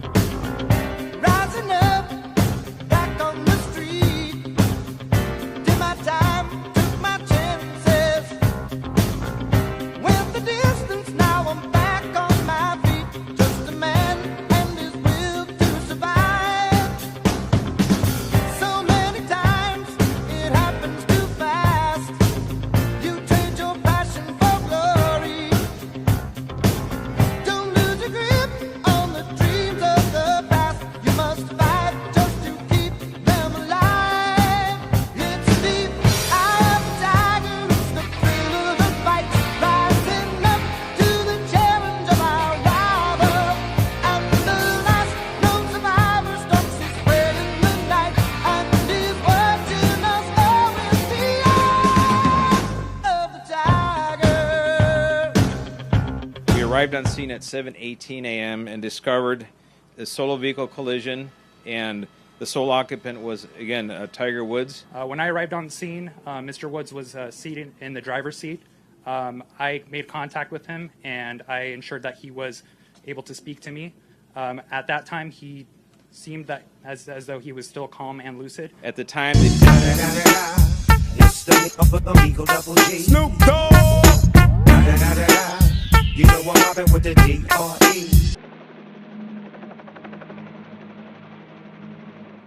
Rising up, back on the street. Did my time, took my chances. Went the distance, now I'm back on my feet. Just a man and his will to survive. So many times it happens too fast. You trade your passion for glory. Don't lose your grip on the dreams of the past. You must fight just to keep them alive. It's the eye of the tiger, it's the thrill of the fight. Rising up to the challenge of our rival. And the last known survivor stalks his prey in the night. And he's watching us all with the eye of the tiger. We arrived on scene at 7:18 a.m. and discovered a solo vehicle collision, and the sole occupant was, again, Tiger Woods. When I arrived on scene, Mr. Woods was seated in the driver's seat. I made contact with him, and I ensured that he was able to speak to me. At that time, he seemed that as though he was still calm and lucid. At the time, It's the hip-hop of the Eagle Double G. Snoop Dogg. You know I'm mobbing with the D.R.E.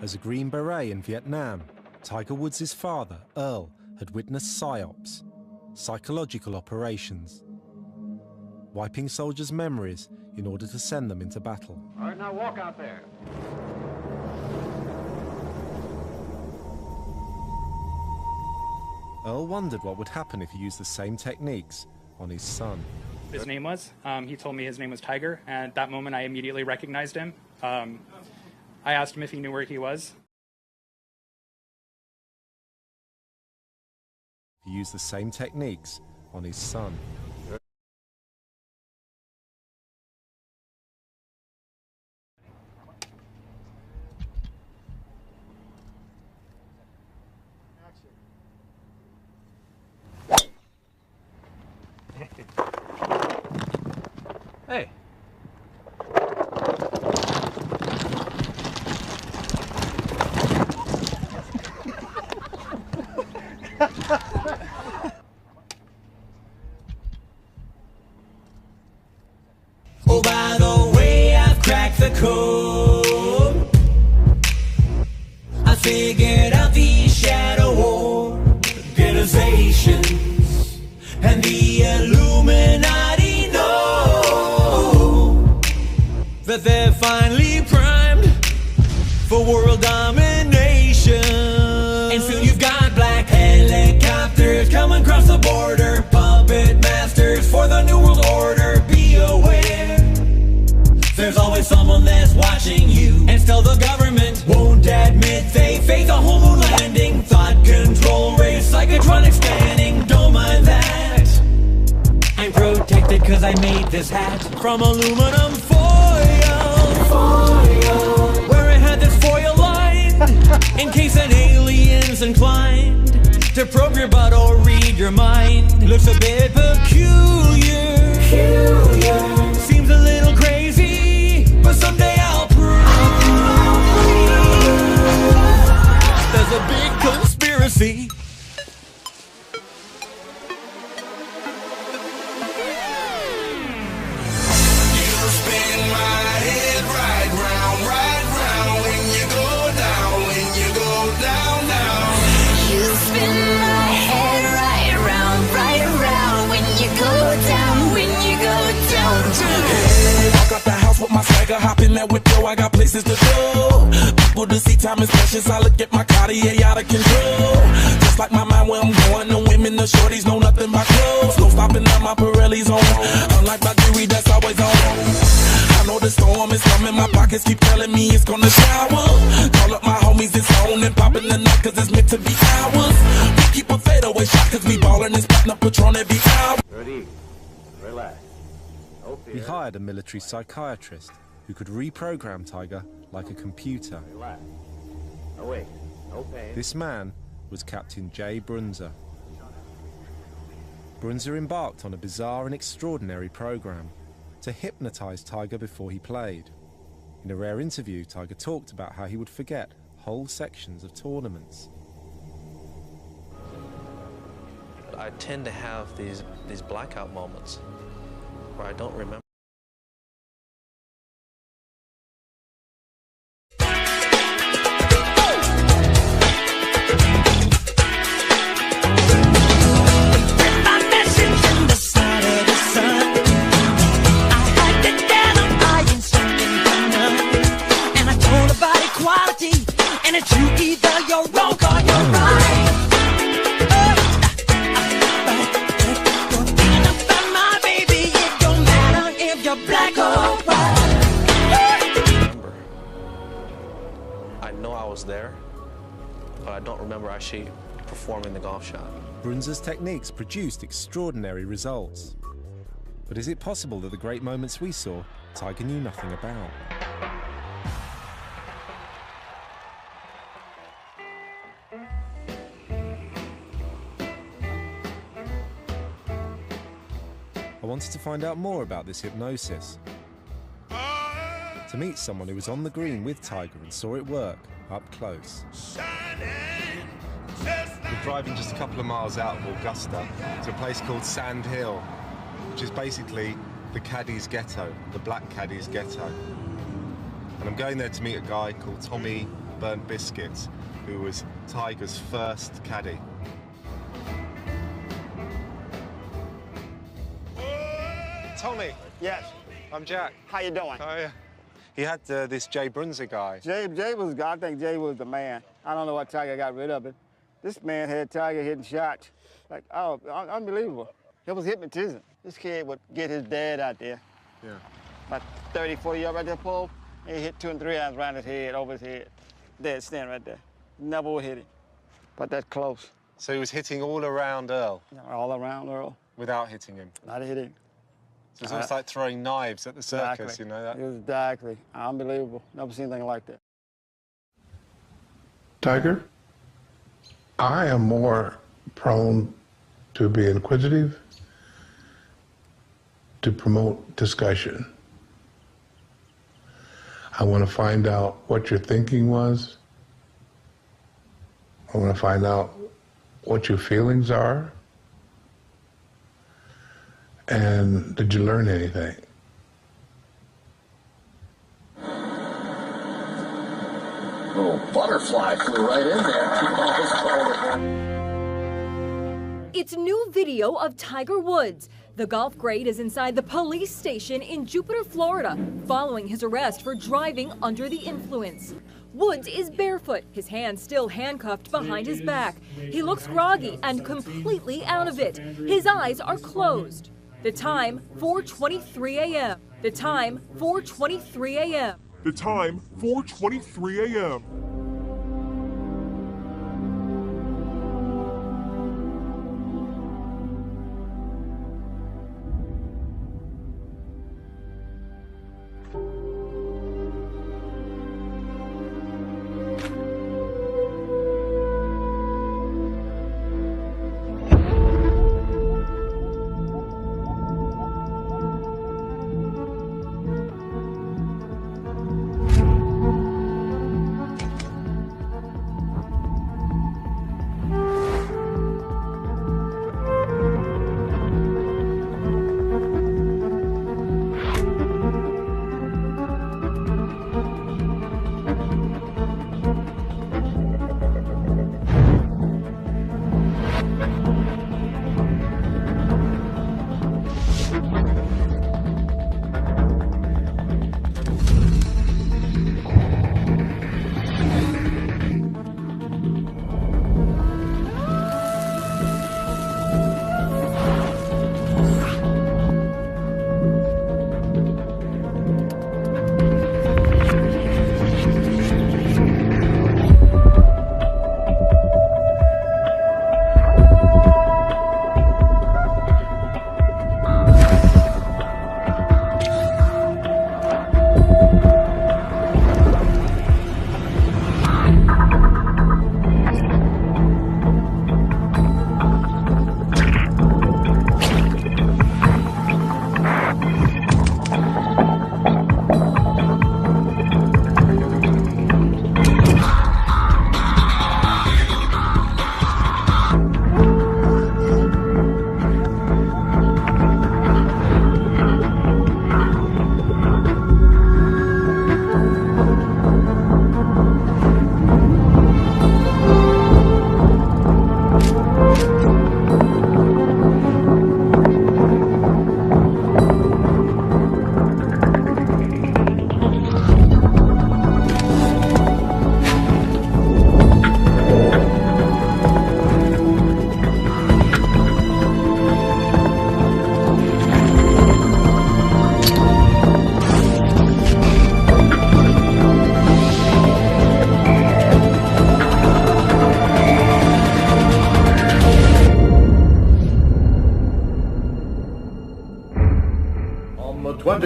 As a Green Beret in Vietnam, Tiger Woods' father, Earl, had witnessed PSYOPs, psychological operations, wiping soldiers' memories in order to send them into battle. All right, now walk out there. Earl wondered what would happen if he used the same techniques on his son. His name was. He told me his name was Tiger, and at that moment I immediately recognized him. I asked him if he knew where he was. He used the same techniques on his son. hey, Oh, by the way, I've cracked the code. I figured out these shadow organizations, and the Illuminati know that they're finally primed for world domination. And soon you've got black helicopters coming across the border, puppet masters for the new world order. Be aware, there's always someone that's watching you, and still the government won't admit they faked a whole moon landing. Thought control race, psychotronic scanning, don't mind that. I'm protected cause I made this hat from aluminum foil, where it had this foil line in case an alien's inclined to probe your butt or read your mind. Looks a bit peculiar, seems a little crazy, but someday I'll prove there's a big conspiracy. You spin my head right round when you go down, down. You spin my head right around when you go down, Hey, walk out the house with my swagger, hop in that window, I got places to go. People to see, time is precious, I look at my Cartier out of control. Just like my mind where I'm going, the women, the shorties know nothing but clothes. No stopping at my Pirelli's on, unlike my jewelry that's always on. I know the storm is coming, my pockets keep telling me it's gonna shower. Call up my homies, it's on and popping the night cause it's meant to be ours. We keep a fadeaway shot cause we ballin' and spotting up Patron every hour. Ready? Relax. He hired a military psychiatrist who could reprogram Tiger like a computer. Relax. No wait. No pain. This man was Captain J. Brunzer. Brunzer embarked on a bizarre and extraordinary program to hypnotize Tiger before he played. In a rare interview, Tiger talked about how he would forget whole sections of tournaments. I tend to have these blackout moments where I don't remember. And it's you, either you're wrong or you're right. You're thinking about my baby. It don't matter if you're black or white. Remember, I know I was there, but I don't remember actually performing the golf shot. Brunzer's techniques produced extraordinary results. But is it possible that the great moments we saw, Tiger knew nothing about? I wanted to find out more about this hypnosis. To meet someone who was on the green with Tiger and saw it work up close. We're driving just a couple of miles out of Augusta to a place called Sand Hill, which is basically the caddies' ghetto, the black caddies' ghetto. And I'm going there to meet a guy called Tommy Burnt Biscuits, who was Tiger's first caddy. Tommy. Yes. I'm Jack. How you doing? How are you? He had this Jay Brunzer guy. Jay was, I think Jay was the man. I don't know why Tiger got rid of it. This man had Tiger hitting shots. Like, oh, unbelievable. It was hypnotism. This kid would get his dad out there. Yeah. About 30, 40 yards right there, pole. And he hit 2 and 3 irons around his head, over his head. Dead stand right there. Never would hit him. But that close. So he was hitting all around Earl? All around Earl. Without hitting him? Not hitting. So it's almost like throwing knives at the circus, Exactly. you know that? Exactly. Unbelievable. Never seen anything like that. Tiger, I am more prone to be inquisitive, to promote discussion. I want to find out what your thinking was. I want to find out what your feelings are. And did you learn anything? Little butterfly flew right in there. It's new video of Tiger Woods. The golf great is inside the police station in Jupiter, Florida, following his arrest for driving under the influence. Woods is barefoot, his hands still handcuffed behind his back. He looks groggy and completely out of it. His eyes are closed. The time, 4:23 a.m. The time, 4:23 a.m. The time, 4:23 a.m.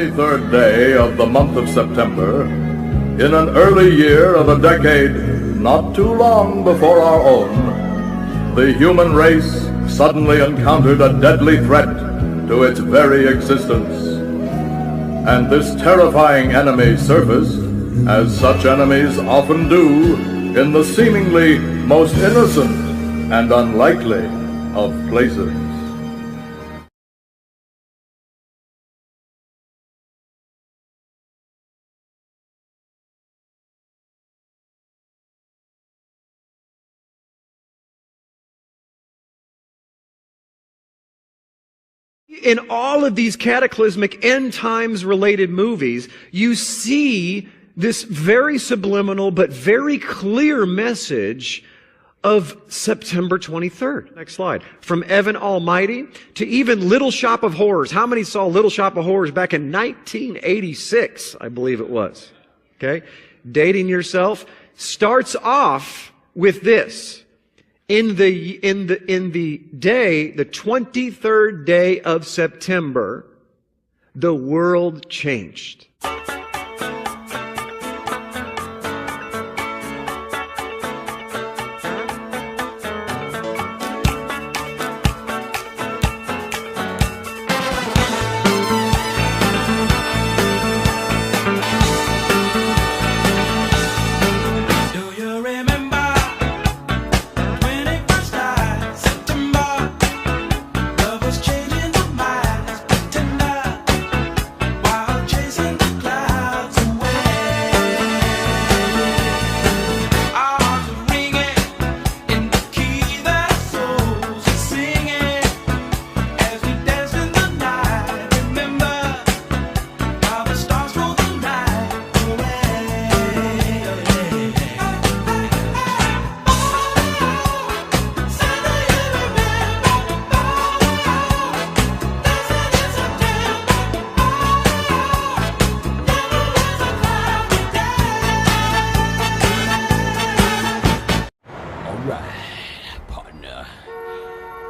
23rd day of the month of September, in an early year of a decade not too long before our own, the human race suddenly encountered a deadly threat to its very existence. And this terrifying enemy surfaced, as such enemies often do, in the seemingly most innocent and unlikely of places. In all of these cataclysmic end times related movies, you see this very subliminal but very clear message of September 23rd. Next slide. From Evan Almighty to even Little Shop of Horrors. How many saw Little Shop of Horrors back in 1986, I believe it was? Okay? Dating yourself starts off with this. In the day, the 23rd day of September, the world changed.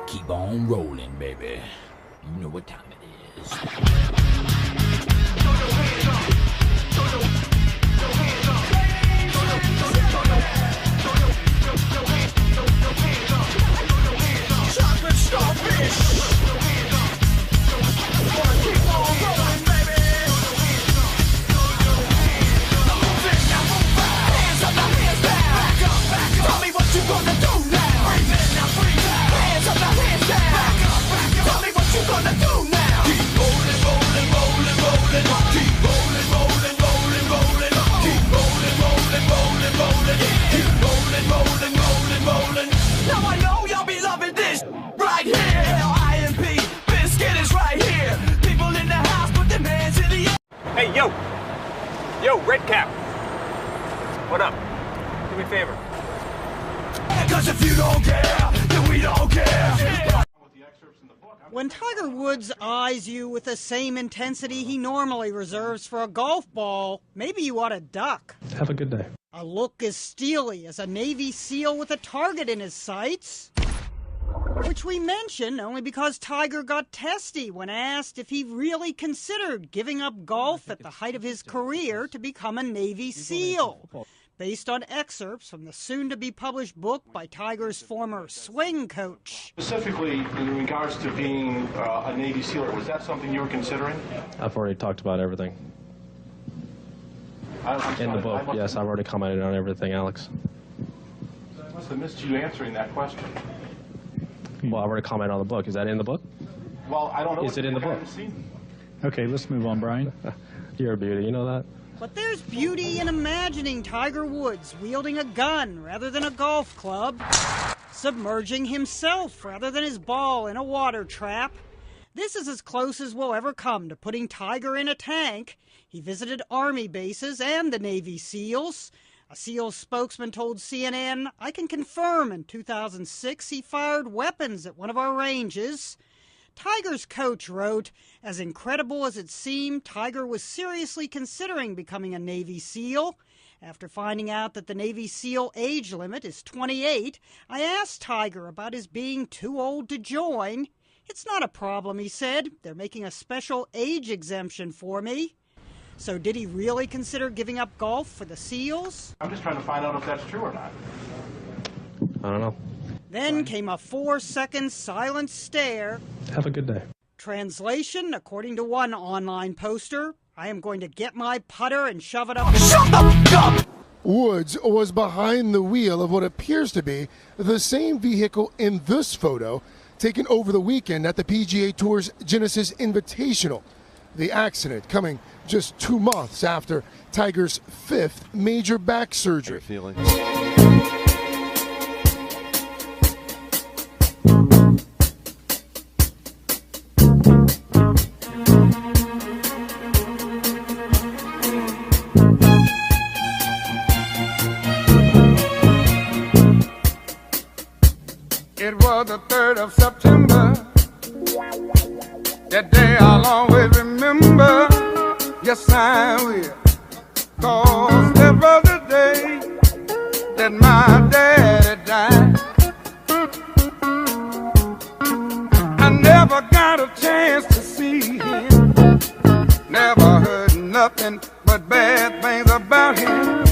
Keep on rolling, baby. You know what time it is. Chocolate starfish. Keep on rolling, baby. Hands up, now hands down. Back up, back up. Tell me what you gonna do now. Breathe in, now breathe out. Hands up, now hands down. Back up, back up. Tell me what you gonna do now. Keep rolling, rolling, rolling, rolling. Keep rolling, rolling, rolling, rolling. Keep rolling, rolling, rolling, rolling. Keep rolling, rolling, rolling, rolling. Now I know y'all be loving this right here. L-I-M-P, Biscuit is right here. People in the house put their hands in the air. Hey, yo! Yo, Red Cap! What up? Do me a favor. Cause if you don't care, then we don't care. When Tiger Woods eyes you with the same intensity he normally reserves for a golf ball, maybe you ought to duck. Have a good day. A look as steely as a Navy SEAL with a target in his sights. Which we mention only because Tiger got testy when asked if he really considered giving up golf at the height of his career to become a Navy SEAL. Based on excerpts from the soon-to-be-published book by Tiger's former swing coach. Specifically, in regards to being a Navy SEAL, was that something you were considering? I've already talked about everything. In the book, yes, I've already commented on everything, Alex. I must have missed you answering that question. Well, I've already commented on the book. Is that in the book? Well, I don't know. Is it in the book? Okay, let's move on, Brian. You're a beauty, you know that? But there's beauty in imagining Tiger Woods wielding a gun rather than a golf club, submerging himself rather than his ball in a water trap. This is as close as we'll ever come to putting Tiger in a tank. He visited Army bases and the Navy SEALs. A SEALs spokesman told CNN, "I can confirm in 2006 he fired weapons at one of our ranges." Tiger's coach wrote, "As incredible as it seemed, Tiger was seriously considering becoming a Navy SEAL. After finding out that the Navy SEAL age limit is 28, I asked Tiger about his being too old to join. It's not a problem, he said. They're making a special age exemption for me. So did he really consider giving up golf for the SEALs? I'm just trying to find out if that's true or not. I don't know. Then came a 4-second silent stare. Have a good day. Translation, according to one online poster, I am going to get my putter and shove it up. Woods was behind the wheel of what appears to be the same vehicle in this photo taken over the weekend at the PGA Tour's Genesis Invitational. The accident coming just 2 months after Tiger's 5th major back surgery. It was the 3rd of September. That day I'll always remember. Yes, I will. 'Cause that was the day that my daddy died. I never got a chance to see him. Never heard nothing but bad things about him.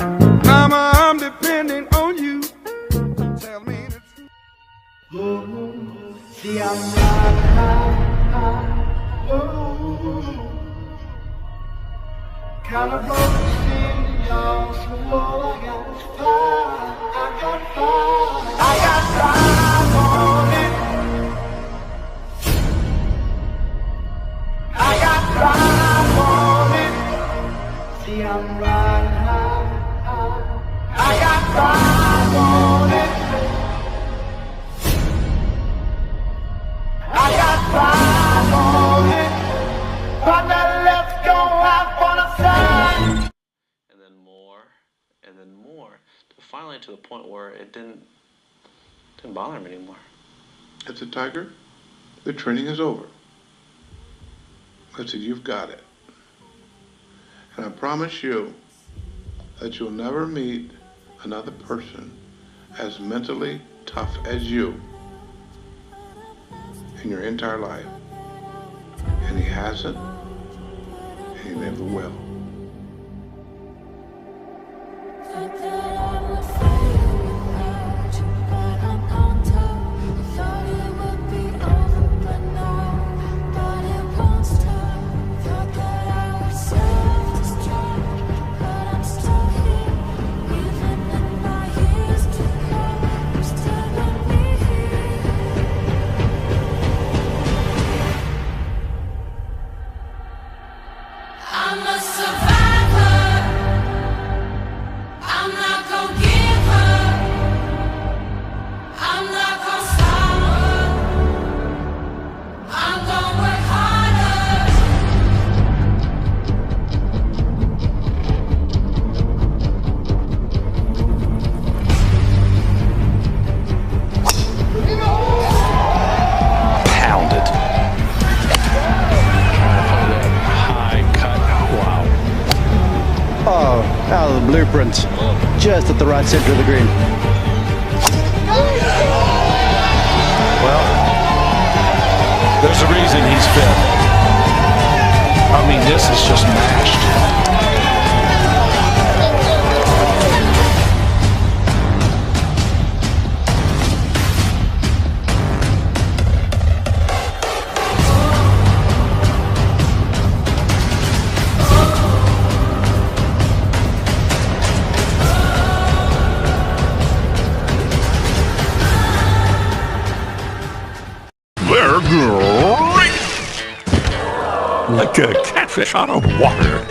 Mama, I'm depending on you. Tell me the truth. See, I'm kind of broken young, so I got fire. I got fire on it. I got fire on it. See, I'm riding high. I got fire on it. I got fire on it. But now let's go out for the sun. And then more, and then more. Finally to the point where it didn't bother me anymore. It's a Tiger. The training is over. I said, you've got it. And I promise you that you'll never meet another person as mentally tough as you in your entire life. And he hasn't, and he never will. I'm a survivor. I'm not gonna give up. I'm not gonna stop. I'm gonna work harder. Pounded. High cut. Wow. Oh, out of the blueprint. Just at the right center of the green. Well, there's a reason he's fifth. I mean, this is just mashed. They're great! Like a catfish out of water.